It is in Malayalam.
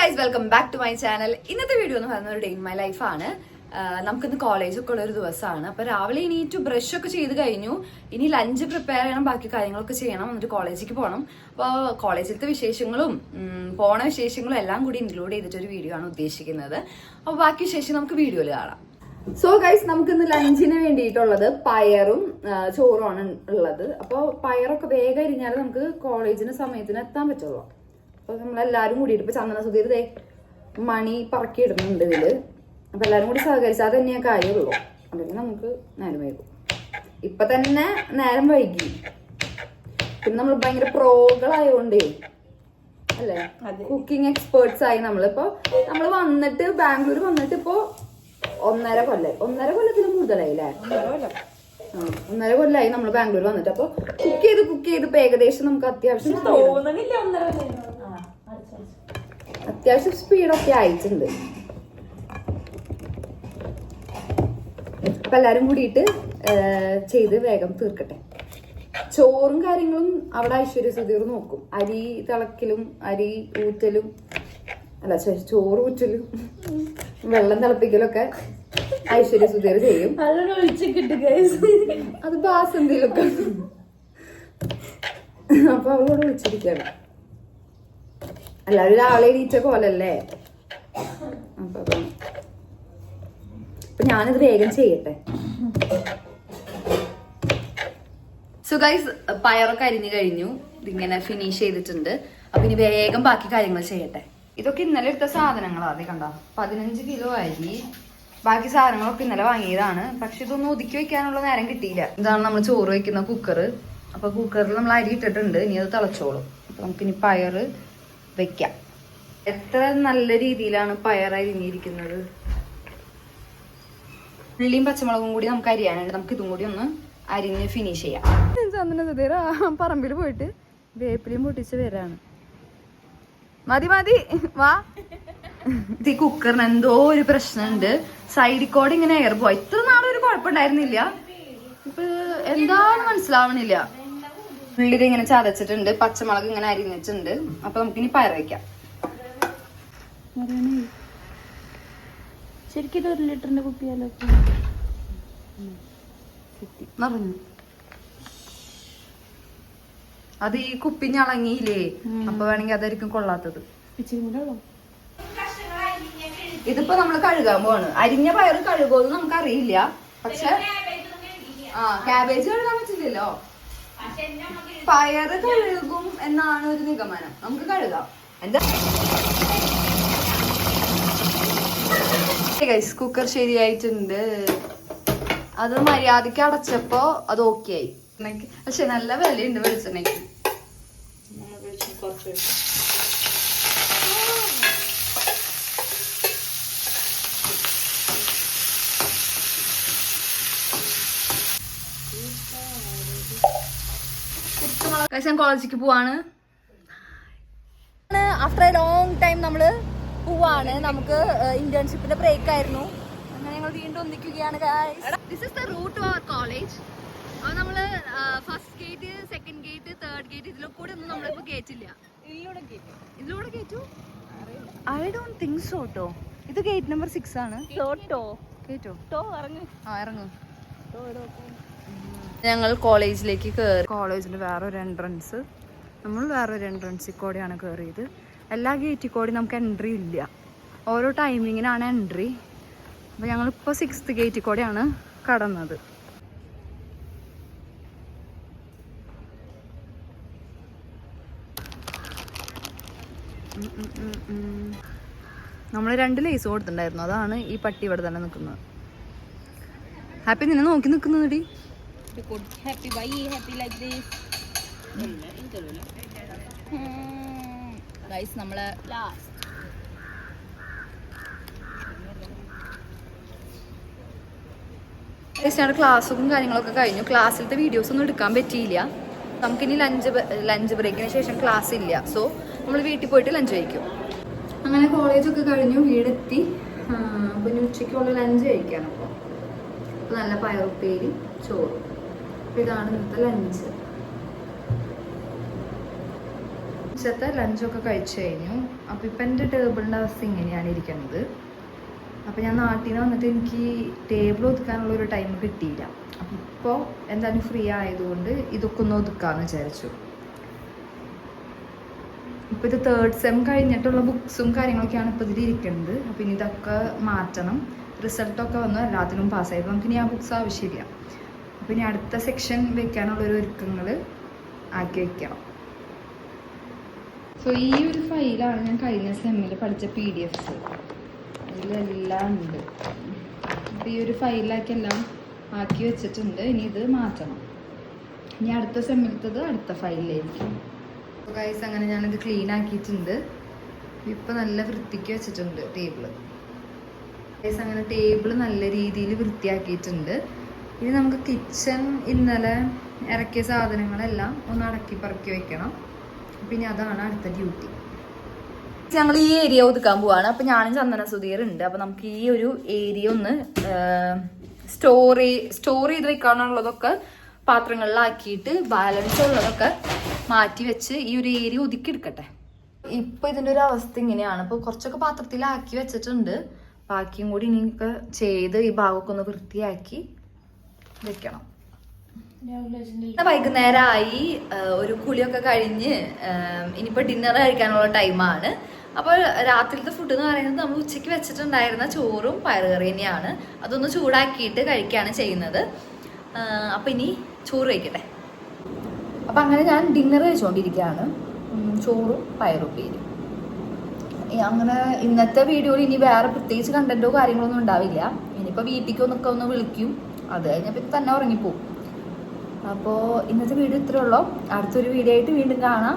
Guys welcome back to my channel. ഇന്നത്തെ വീഡിയോ എന്ന് പറയുന്നത് ഒരു ഡേ ഇൻ മൈ ലൈഫാണ്. നമുക്കിന്ന് കോളേജൊക്കെ ഉള്ള ഒരു ദിവസമാണ്. അപ്പൊ രാവിലെ എണീറ്റ് ബ്രഷ് ഒക്കെ ചെയ്ത് കഴിഞ്ഞു. ഇനി ലഞ്ച് പ്രിപ്പയർ ചെയ്യണം, ബാക്കി കാര്യങ്ങളൊക്കെ ചെയ്യണം, എന്നിട്ട് കോളേജിലേക്ക് പോകണം. അപ്പോൾ കോളേജിലത്തെ വിശേഷങ്ങളും പോണ വിശേഷങ്ങളും എല്ലാം കൂടി ഇൻക്ലൂഡ് ചെയ്തിട്ടൊരു വീഡിയോ ആണ് ഉദ്ദേശിക്കുന്നത്. അപ്പോൾ ബാക്കി വിശേഷം നമുക്ക് വീഡിയോയിൽ കാണാം. സോ ഗൈസ്, നമുക്കിന്ന് ലഞ്ചിന് വേണ്ടിയിട്ടുള്ളത് പയറും ചോറുമാണ് ഉള്ളത്. അപ്പോൾ പയറൊക്കെ വേഗം അരിഞ്ഞാൽ നമുക്ക് കോളേജിന് സമയത്തിന് എത്താൻ പറ്റുള്ളൂ. അപ്പൊ നമ്മളെല്ലാരും കൂടിയിട്ട് ഇപ്പൊ ചന്ദന സുധീർ മണി പറക്കി ഇടുന്നുണ്ട് ഇതില്. അപ്പൊ എല്ലാരും കൂടി സഹകരിച്ചാൽ തന്നെയാ കാര്യമുള്ളൂ. അല്ലെങ്കിൽ നമുക്ക് നേരം വൈകും. ഇപ്പൊ തന്നെ നേരം വൈകി. പിന്നെ നമ്മൾ ഭയങ്കര പ്രോകളായോണ്ടേ അല്ലേ, കുക്കിംഗ് എക്സ്പേർട്സ് ആയി നമ്മളിപ്പോ. നമ്മള് വന്നിട്ട് ബാംഗ്ലൂർ വന്നിട്ട് ഇപ്പൊ 1.5 കൊല്ലത്തിന് കൂടുതലായി അല്ലേ? 1.5 കൊല്ലായി നമ്മൾ ബാംഗ്ലൂർ വന്നിട്ട്. അപ്പൊ കുക്ക് ചെയ്ത് ഇപ്പൊ ഏകദേശം നമുക്ക് അത്യാവശ്യം സ്പീഡൊക്കെ ആയിട്ടുണ്ട്. അപ്പൊ എല്ലാരും കൂടിയിട്ട് ചെയ്ത് വേഗം തീർക്കട്ടെ. ചോറും കാര്യങ്ങളും അവിടെ ഐശ്വര്യ സുധീർ നോക്കും. അരി തിളക്കലും അരി ഊറ്റലും ചോറ് ഊറ്റലും വെള്ളം തിളപ്പിക്കലൊക്കെ ഐശ്വര്യ സുധീർ ചെയ്യും. അത് ബാസന്തിയിലൊക്കെ. അപ്പൊ അവളോട് വിളിച്ചിരിക്കാണ്. എല്ലാവരും രാവിലെ എണീറ്റ പോലല്ലേ. അപ്പൊ ഞാനിത് വേഗം ചെയ്യട്ടെ. സോ ഗൈസ്, പയറൊക്കെ അരിഞ്ഞു കഴിഞ്ഞു. ഇതിങ്ങനെ ഫിനിഷ് ചെയ്തിട്ടുണ്ട്. അപ്പൊ ഇനി വേഗം ബാക്കി കാര്യങ്ങൾ ചെയ്യട്ടെ. ഇതൊക്കെ ഇന്നലെ എടുത്ത സാധനങ്ങളാണ്. അത് കണ്ടോ, 15 കിലോ അരി. ബാക്കി സാധനങ്ങളൊക്കെ ഇന്നലെ വാങ്ങിയതാണ്. പക്ഷെ ഇതൊന്നും ഒതുക്കി വെക്കാനുള്ള നേരം കിട്ടിയില്ല. ഇതാണ് നമ്മൾ ചോറ് വെക്കുന്ന കുക്കർ. അപ്പൊ കുക്കറിൽ നമ്മൾ അരി ഇട്ടിട്ടുണ്ട്. ഇനി അത് തിളച്ചോളും. അപ്പൊ നമുക്കിനി പയറ് വെക്കാം. എത്ര നല്ല രീതിയിലാണ് പയർ അരിഞ്ഞിരിക്കുന്നത്. ഉള്ളിയും പച്ചമുളകും കൂടി നമുക്ക് അരിയാനുണ്ട്. നമുക്ക് ഇതും കൂടി ഒന്ന് അരിഞ്ഞ് ഫിനിഷ് ചെയ്യാം. ചന്ദന സുധീർ പറമ്പിൽ പോയിട്ട് വേപ്പിലയും പൊട്ടിച്ച് വരാണ്. മതി വാ. ഈ കുക്കറിന് എന്തോ ഒരു പ്രശ്നമുണ്ട്. സൈഡിൽ കൂടെ ഇങ്ങനെ എയർ പോയി. ഇത്ര നാളും ഒരു കുഴപ്പമുണ്ടായിരുന്നില്ല. ഇപ്പൊ എന്താന്ന് മനസ്സിലാവണില്ല. ഉള്ളിൽ ഇങ്ങനെ ചതച്ചിട്ടുണ്ട്, പച്ചമുളക് ഇങ്ങനെ അരിഞ്ഞിട്ടുണ്ട്. അപ്പൊ നമുക്കിനി പയർ വയ്ക്കാം. ശരിക്കും 1 ലിറ്ററിന്റെ കുപ്പിയാലോ നിറഞ്ഞു. അത് ഈ കുപ്പി ഞളങ്ങിയില്ലേ, അപ്പൊ വേണമെങ്കിൽ അതായിരിക്കും കൊള്ളാത്തത്. ഇതിപ്പോ നമ്മള് കഴുകാൻ പോവാണ്. അരിഞ്ഞ പയറ് കഴുകുമെന്ന് നമുക്ക് അറിയില്ല. പക്ഷെ ക്യാബേജ് കഴുകാൻ പറ്റില്ലല്ലോ. പയറ് കഴുകും എന്നാണ് ഒരു നിഗമനം. നമുക്ക് കഴുകാം. എന്താ കുക്കർ ശരിയായിട്ടുണ്ട്. അത് മര്യാദക്ക് അടച്ചപ്പോ അത് ഓക്കെ ആയി. പക്ഷെ നല്ല വിലയുണ്ട് വെളിച്ചെണ്ണയ്ക്ക്. ഞാൻ കോളേജിലേക്ക് പോവാണ്. ആഫ്റ്റർ എ ലോങ് ടൈം നമ്മള് പോവാണ്. നമുക്ക് ഇന്റേൺഷിപ്പിന്റെ ബ്രേക്ക് ആയിരുന്നു. അങ്ങനെ ഞങ്ങൾ വീണ്ടും ഒന്നിക്കുകയാണ്. This is the route to our college. അത് നമ്മള് first gate, second gate, third gate ഇതിലൂടെ കൂടെ ഒന്നും നമ്മളിപ്പോ കേറ്റില്ല. ഇതിലൂടെ കേറ്റു? ഐ ഡോണ്ട് തിങ്ക് സോ ട്ടോ. ഇത് ഗേറ്റ് നമ്പർ 6 ആണ്. കേറ്റോ? ഇറങ്ങും. ഞങ്ങൾ കോളേജിലേക്ക് കയറി. കോളേജിന്റെ വേറൊരു എൻട്രൻസ്. നമ്മൾ വേറൊരു എൻട്രൻസിൽ കൂടെയാണ് കയറിയത്. എല്ലാ ഗേറ്റിൽ കൂടി നമുക്ക് എൻട്രി ഇല്ല. ഓരോ ടൈമിങ്ങിനാണ് എൻട്രി. അപ്പോൾ ഞങ്ങളിപ്പോൾ 6th ഗേറ്റിൽ കൂടെയാണ് കടന്നത്. നമ്മൾ 2 ലേസ് കൊടുത്തിട്ടുണ്ടായിരുന്നു. അതാണ് ഈ പട്ടി ഇവിടെ തന്നെ നിൽക്കുന്നത്. ഹാപ്പി നിന്നെ നോക്കി നിൽക്കുന്നടി. നമ്മളെ ക്ലാസ്സും കാര്യങ്ങളൊക്കെ കഴിഞ്ഞു. ക്ലാസ്സിലത്തെ വീഡിയോസ് ഒന്നും എടുക്കാൻ പറ്റിയില്ല. നമുക്കിനി ലഞ്ച് ബ്രേക്കിന് ശേഷം ക്ലാസ് ഇല്ല. സോ നമ്മൾ വീട്ടിൽ പോയിട്ട് ലഞ്ച് കഴിക്കും. അങ്ങനെ കോളേജൊക്കെ കഴിഞ്ഞു, വീടെത്തി. അപ്പം ഇനി ഉച്ചയ്ക്കുള്ള ലഞ്ച് കഴിക്കാണ്. അപ്പോൾ നല്ല പയറുപ്പേരി, ചോറ്. അപ്പോൾ ഇതാണ് ഇന്നത്തെ ലഞ്ച്. ഉച്ചത്തെ ലഞ്ചൊക്കെ കഴിച്ചു കഴിഞ്ഞു. അപ്പോൾ ഇപ്പം എൻ്റെ ടേബിളിൻ്റെ അവസ്ഥ ഇങ്ങനെയാണ് ഇരിക്കുന്നത്. അപ്പോൾ ഞാൻ നാട്ടിൽ നിന്ന് വന്നിട്ട് എനിക്ക് ടേബിൾ ഒതുക്കാനുള്ളൊരു ടൈം കിട്ടിയില്ല. അപ്പോൾ ഇപ്പോൾ എന്തായാലും ഫ്രീ ആയതുകൊണ്ട് ഇതൊക്കെ ഒന്ന് ഒതുക്കാമെന്ന് വിചാരിച്ചു. ഇപ്പോൾ ഇത് 3rd സെം കഴിഞ്ഞിട്ടുള്ള ബുക്സും കാര്യങ്ങളൊക്കെയാണ് ഇപ്പോൾ ഇതിൽ ഇരിക്കുന്നത്. അപ്പോൾ ഇനി ഇതൊക്കെ മാറ്റണം. റിസൾട്ടൊക്കെ വന്നു, എല്ലാത്തിനും പാസ്സായി. നമുക്ക് ഇനി ആ ബുക്സ് ആവശ്യമില്ല. അപ്പോൾ ഇനി അടുത്ത സെക്ഷൻ വെക്കാനുള്ളൊരു ഒരുക്കങ്ങൾ ആക്കി വെക്കണം. സോ ഈ ഒരു ഫയലാണ് ഞാൻ കഴിഞ്ഞ സെമ്മിൽ പഠിച്ച PDF. ഇതിലെല്ലാം ഉണ്ട്. അപ്പോൾ ഈ ഒരു ഫയലിലാക്കി എല്ലാം ആക്കി വെച്ചിട്ടുണ്ട്. ഇനി ഇത് മാറ്റണം. ഇനി അടുത്ത സെമ്മിലത്തത് അടുത്ത ഫയലിലായിരിക്കും. ഗൈസ്, അങ്ങനെ ഞാനിത് ക്ലീൻ ആക്കിയിട്ടുണ്ട്. ഇപ്പം നല്ല വൃത്തിക്ക് വെച്ചിട്ടുണ്ട് ടേബിള്. ഗൈസ്, അങ്ങനെ ടേബിള് നല്ല രീതിയിൽ വൃത്തിയാക്കിയിട്ടുണ്ട്. ഇനി നമുക്ക് കിച്ചൺ ഇന്നലെ ഇറക്കിയ സാധനങ്ങളെല്ലാം ഒന്ന് അടക്കി പറക്കി വെക്കണം. പിന്നെ അതാണ് അടുത്ത ഡ്യൂട്ടി. ഞങ്ങൾ ഈ ഏരിയ ഒതുക്കാൻ പോവാണ്. അപ്പം ഞാനും ചന്ദന സുധീർ ഉണ്ട്. അപ്പം നമുക്ക് ഈ ഒരു ഏരിയ ഒന്ന് സ്റ്റോർ ചെയ്ത് വെക്കാനുള്ളതൊക്കെ പാത്രങ്ങളിലാക്കിയിട്ട് ബാലൻസ് ഉള്ളതൊക്കെ മാറ്റി വെച്ച് ഈ ഒരു ഏരിയ ഒതുക്കി എടുക്കട്ടെ. ഇപ്പം ഇതിൻ്റെ ഒരു അവസ്ഥ ഇങ്ങനെയാണ്. ഇപ്പോൾ കുറച്ചൊക്കെ പാത്രത്തിലാക്കി വെച്ചിട്ടുണ്ട്. ബാക്കിയും കൂടി ഇനിയൊക്കെ ചെയ്ത് ഈ ഭാഗമൊക്കെ ഒന്ന് വൃത്തിയാക്കി വെക്കണം. വൈകുന്നേരമായി, ഒരു കുളിയൊക്കെ കഴിഞ്ഞ് ഇനിയിപ്പോൾ ഡിന്നർ കഴിക്കാനുള്ള ടൈമാണ്. അപ്പോൾ രാത്രിയിലത്തെ ഫുഡ് എന്ന് പറയുന്നത് നമ്മൾ ഉച്ചയ്ക്ക് വെച്ചിട്ടുണ്ടായിരുന്ന ചോറും പയറുകറി തന്നെയാണ്. അതൊന്ന് ചൂടാക്കിയിട്ട് കഴിക്കുകയാണ് ചെയ്യുന്നത്. അപ്പം ഇനി ചോറ് കഴിക്കട്ടെ. അപ്പം അങ്ങനെ ഞാൻ ഡിന്നർ കഴിച്ചുകൊണ്ടിരിക്കുകയാണ്. ചോറും പയറുപ്പേരും. അങ്ങനെ ഇന്നത്തെ വീഡിയോയിൽ ഇനി വേറെ പ്രത്യേകിച്ച് കണ്ടന്റോ കാര്യങ്ങളൊന്നും ഉണ്ടാവില്ല. ഇനിയിപ്പോൾ വീട്ടിലേക്കൊന്നൊക്കെ ഒന്ന് വിളിക്കും. അത് കഴിഞ്ഞപ്പോൾ തന്നെ ഉറങ്ങിപ്പോവും. അപ്പോൾ ഇന്നത്തെ വീഡിയോ ഇത്രേ ഉള്ളൂ. അടുത്തൊരു വീഡിയോ ആയിട്ട് വീണ്ടും കാണാം.